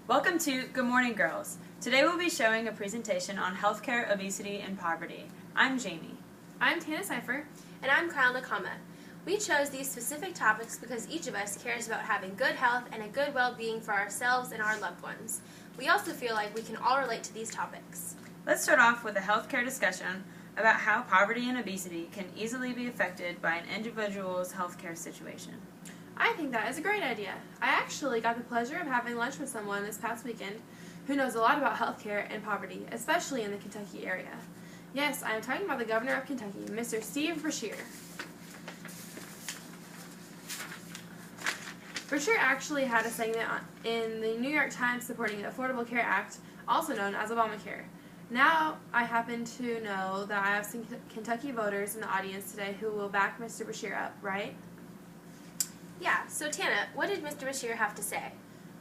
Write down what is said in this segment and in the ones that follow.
Welcome to Good Morning Girls. Today we'll be showing a presentation on healthcare, obesity, and poverty. I'm Jamie. I'm Tana Cipher. And I'm Kyle Nakama. We chose these specific topics because each of us cares about having good health and a good well-being for ourselves and our loved ones. We also feel like we can all relate to these topics. Let's start off with a healthcare discussion about how poverty and obesity can easily be affected by an individual's healthcare situation. I think that is a great idea. I actually got the pleasure of having lunch with someone this past weekend who knows a lot about healthcare and poverty, especially in the Kentucky area. Yes, I am talking about the governor of Kentucky, Mr. Steve Beshear. Beshear actually had a segment in the New York Times supporting the Affordable Care Act, also known as Obamacare. Now, I happen to know that I have some Kentucky voters in the audience today who will back Mr. Beshear up, right? Yeah, so Tana, what did Mr. Beshear have to say?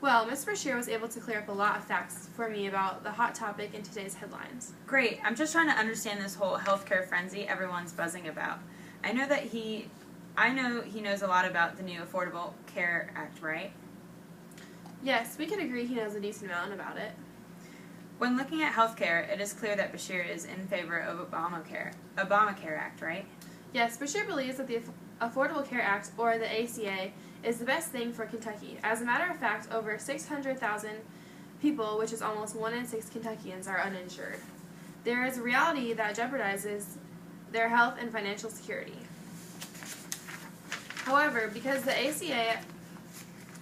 Well, Mr. Beshear was able to clear up a lot of facts for me about the hot topic in today's headlines. Great. I'm just trying to understand this whole healthcare frenzy everyone's buzzing about. I know he knows a lot about the new Affordable Care Act, right? Yes, we could agree he knows a decent amount about it. When looking at healthcare, it is clear that Beshear is in favor of Obamacare Act, right? Yes, Beshear believes that the Affordable Care Act, or the ACA, is the best thing for Kentucky. As a matter of fact, over 600,000 people, which is almost 1 in 6 Kentuckians, are uninsured. There is a reality that jeopardizes their health and financial security. However, because the ACA,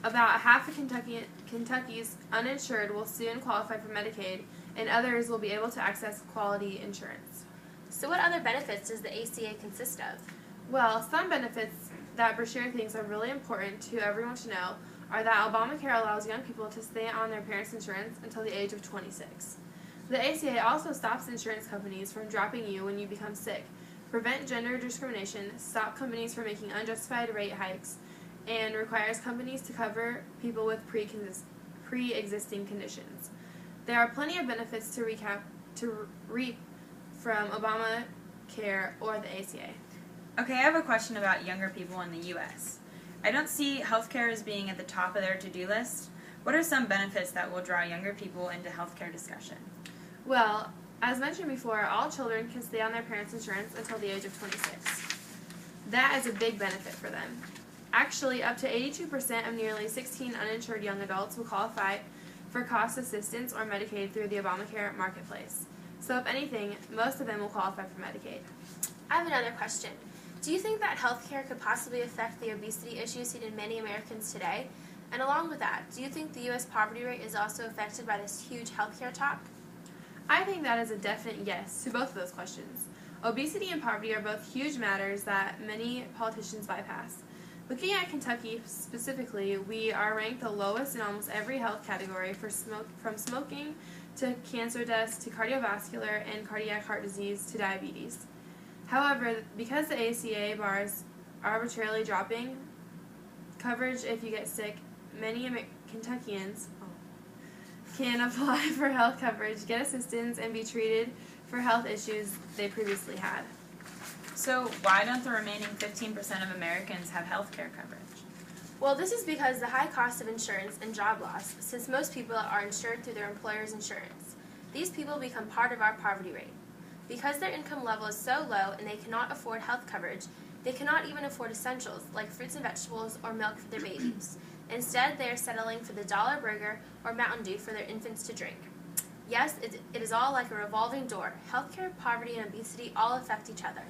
about half of Kentucky's uninsured will soon qualify for Medicaid, and others will be able to access quality insurance. So what other benefits does the ACA consist of? Well, some benefits that Beshear thinks are really important to everyone to know are that Obamacare allows young people to stay on their parents' insurance until the age of 26. The ACA also stops insurance companies from dropping you when you become sick, prevent gender discrimination, stop companies from making unjustified rate hikes, and requires companies to cover people with pre-existing conditions. There are plenty of benefits to reap from Obamacare or the ACA. Okay, I have a question about younger people in the U.S. I don't see healthcare as being at the top of their to-do list. What are some benefits that will draw younger people into healthcare discussion? Well, as mentioned before, all children can stay on their parents' insurance until the age of 26. That is a big benefit for them. Actually, up to 82% of nearly 16 uninsured young adults will qualify for cost assistance or Medicaid through the Obamacare marketplace. So if anything, most of them will qualify for Medicaid. I have another question. Do you think that healthcare could possibly affect the obesity issues seen in many Americans today? And along with that, do you think the U.S. poverty rate is also affected by this huge healthcare talk? I think that is a definite yes to both of those questions. Obesity and poverty are both huge matters that many politicians bypass. Looking at Kentucky specifically, we are ranked the lowest in almost every health category from smoking to cancer deaths to cardiovascular and cardiac heart disease to diabetes. However, because the ACA bars arbitrarily dropping coverage if you get sick, many Kentuckians can apply for health coverage, get assistance, and be treated for health issues they previously had. So why don't the remaining 15% of Americans have healthcare coverage? Well, this is because the high cost of insurance and job loss, since most people are insured through their employer's insurance. These people become part of our poverty rate. Because their income level is so low and they cannot afford health coverage, they cannot even afford essentials like fruits and vegetables or milk for their babies. Instead, they are settling for the dollar burger or Mountain Dew for their infants to drink. Yes, it is all like a revolving door. Healthcare, poverty, and obesity all affect each other.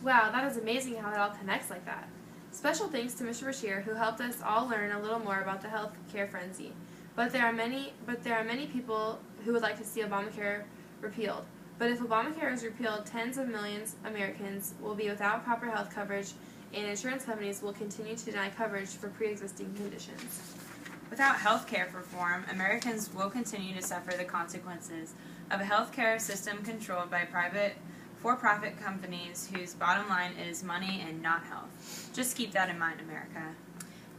Wow, that is amazing how it all connects like that. Special thanks to Mr. Beshear, who helped us all learn a little more about the health care frenzy. But there are many people who would like to see Obamacare repealed. But if Obamacare is repealed, tens of millions of Americans will be without proper health coverage, and insurance companies will continue to deny coverage for pre-existing conditions. Without healthcare reform, Americans will continue to suffer the consequences of a healthcare system controlled by for-profit companies whose bottom line is money and not health. Just keep that in mind, America.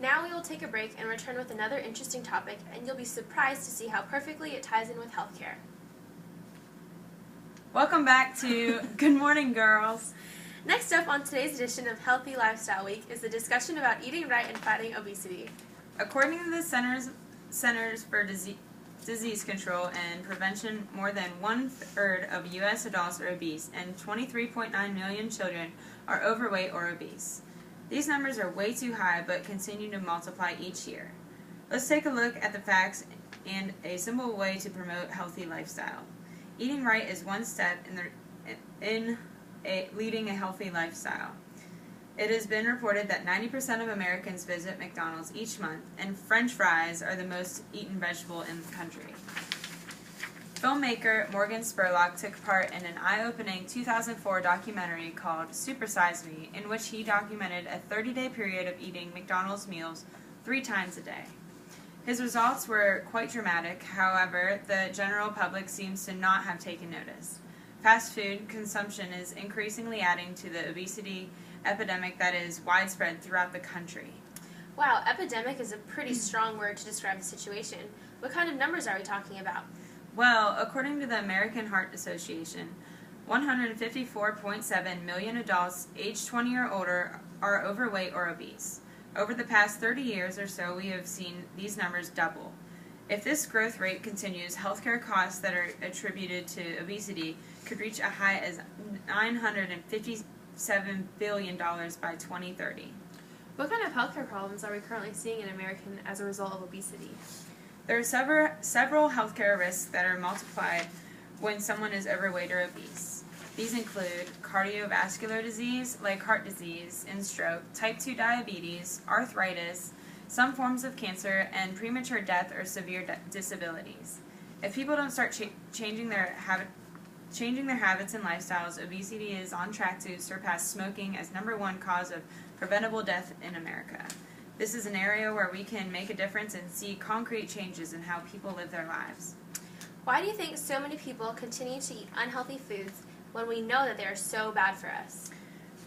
Now we will take a break and return with another interesting topic, and you'll be surprised to see how perfectly it ties in with healthcare. Welcome back to Good Morning Girls. Next up on today's edition of Healthy Lifestyle Week is a discussion about eating right and fighting obesity. According to the Centers for disease control and prevention, more than 1/3 of U.S. adults are obese, and 23.9 million children are overweight or obese. These numbers are way too high, but continue to multiply each year. Let's take a look at the facts and a simple way to promote healthy lifestyle. Eating right is one step in leading a healthy lifestyle. It has been reported that 90% of Americans visit McDonald's each month, and French fries are the most eaten vegetable in the country. Filmmaker Morgan Spurlock took part in an eye-opening 2004 documentary called Super Size Me, in which he documented a 30-day period of eating McDonald's meals 3 times a day. His results were quite dramatic, however, the general public seems to not have taken notice. Fast food consumption is increasingly adding to the obesity epidemic that is widespread throughout the country. Wow, epidemic is a pretty strong word to describe the situation. What kind of numbers are we talking about? Well, according to the American Heart Association, 154.7 million adults aged 20 or older are overweight or obese. Over the past 30 years or so, we have seen these numbers double. If this growth rate continues, healthcare costs that are attributed to obesity could reach a high as $957 billion by 2030. What kind of healthcare problems are we currently seeing in America as a result of obesity? There are several healthcare risks that are multiplied when someone is overweight or obese. These include cardiovascular disease, like heart disease and stroke, type 2 diabetes, arthritis, some forms of cancer, and premature death or severe disabilities. If people don't start changing their habits and lifestyles, obesity is on track to surpass smoking as #1 cause of preventable death in America. This is an area where we can make a difference and see concrete changes in how people live their lives. Why do you think so many people continue to eat unhealthy foods when we know that they are so bad for us?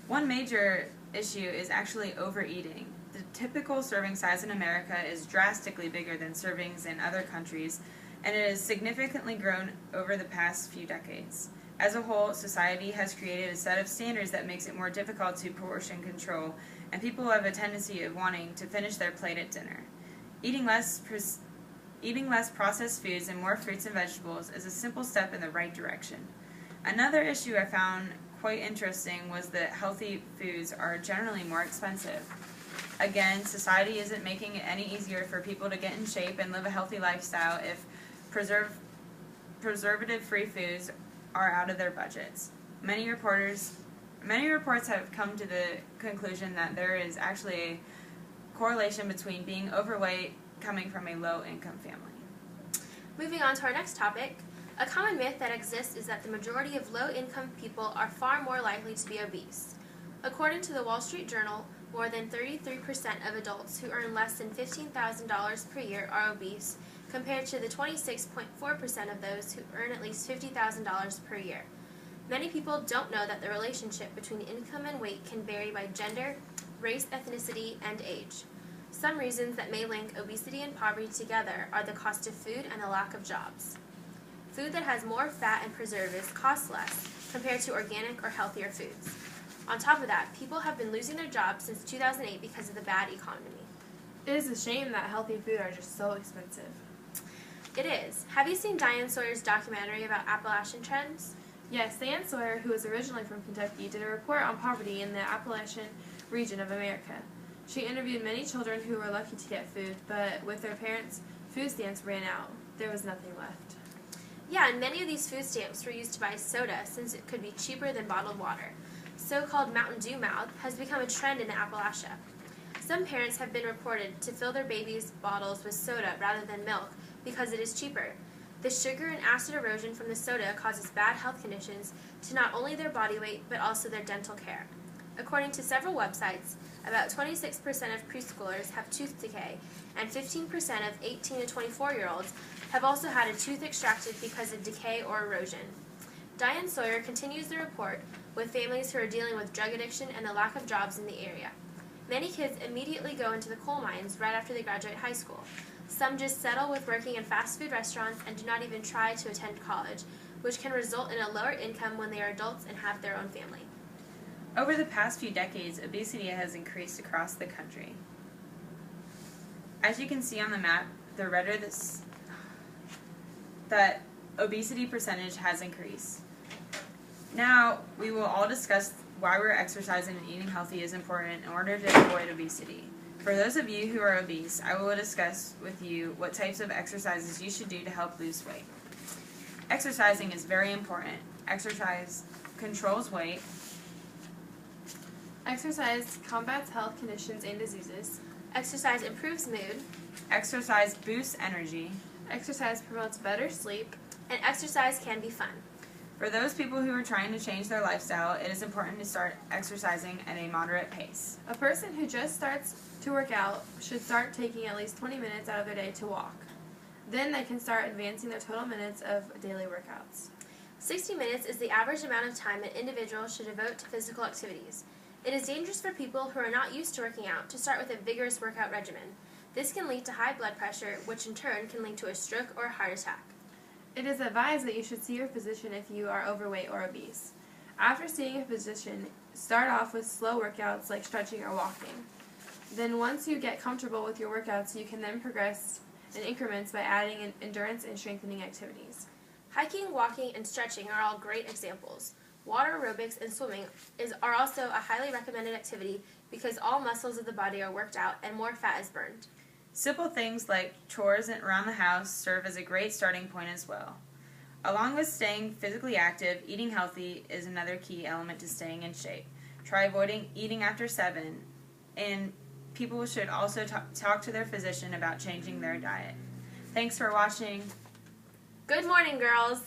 One major issue is actually overeating. The typical serving size in America is drastically bigger than servings in other countries, and it has significantly grown over the past few decades. As a whole, society has created a set of standards that makes it more difficult to portion control, and people have a tendency of wanting to finish their plate at dinner. Eating less processed foods and more fruits and vegetables is a simple step in the right direction. Another issue I found quite interesting was that healthy foods are generally more expensive. Again, society isn't making it any easier for people to get in shape and live a healthy lifestyle if preservative-free foods are out of their budgets. Many reports have come to the conclusion that there is actually a correlation between being overweight coming from a low-income family. Moving on to our next topic, a common myth that exists is that the majority of low-income people are far more likely to be obese. According to the Wall Street Journal, more than 33% of adults who earn less than $15,000 per year are obese, compared to the 26.4% of those who earn at least $50,000 per year. Many people don't know that the relationship between income and weight can vary by gender, race, ethnicity, and age. Some reasons that may link obesity and poverty together are the cost of food and the lack of jobs. Food that has more fat and preservatives costs less compared to organic or healthier foods. On top of that, people have been losing their jobs since 2008 because of the bad economy. It is a shame that healthy food are just so expensive. It is. Have you seen Diane Sawyer's documentary about Appalachian trends? Yes, Diane Sawyer, who is originally from Kentucky, did a report on poverty in the Appalachian region of America. She interviewed many children who were lucky to get food, but with their parents' food stamps ran out. There was nothing left. Yeah, and many of these food stamps were used to buy soda since it could be cheaper than bottled water. So-called Mountain Dew mouth has become a trend in Appalachia. Some parents have been reported to fill their babies' bottles with soda rather than milk because it is cheaper. The sugar and acid erosion from the soda causes bad health conditions to not only their body weight but also their dental care. According to several websites, about 26% of preschoolers have tooth decay, and 15% of 18 to 24-year-olds have also had a tooth extracted because of decay or erosion. Diane Sawyer continues the report with families who are dealing with drug addiction and the lack of jobs in the area. Many kids immediately go into the coal mines right after they graduate high school. Some just settle with working in fast food restaurants and do not even try to attend college, which can result in a lower income when they are adults and have their own family. Over the past few decades, obesity has increased across the country. As you can see on the map, the redder that obesity percentage has increased. Now, we will all discuss why we're exercising and eating healthy is important in order to avoid obesity. For those of you who are obese, I will discuss with you what types of exercises you should do to help lose weight. Exercising is very important. Exercise controls weight. Exercise combats health conditions and diseases. Exercise improves mood. Exercise boosts energy. Exercise promotes better sleep. And exercise can be fun. For those people who are trying to change their lifestyle, it is important to start exercising at a moderate pace. A person who just starts to work out should start taking at least 20 minutes out of their day to walk. Then they can start advancing their total minutes of daily workouts. 60 minutes is the average amount of time an individual should devote to physical activities. It is dangerous for people who are not used to working out to start with a vigorous workout regimen. This can lead to high blood pressure, which in turn can lead to a stroke or a heart attack. It is advised that you should see your physician if you are overweight or obese. After seeing a physician, start off with slow workouts like stretching or walking. Then once you get comfortable with your workouts, you can then progress in increments by adding in endurance and strengthening activities. Hiking, walking, and stretching are all great examples. Water aerobics and swimming are also a highly recommended activity because all muscles of the body are worked out and more fat is burned. Simple things like chores around the house serve as a great starting point as well. Along with staying physically active, eating healthy is another key element to staying in shape. Try avoiding eating after 7, and people should also talk to their physician about changing their diet. Thanks for watching. Good morning, girls!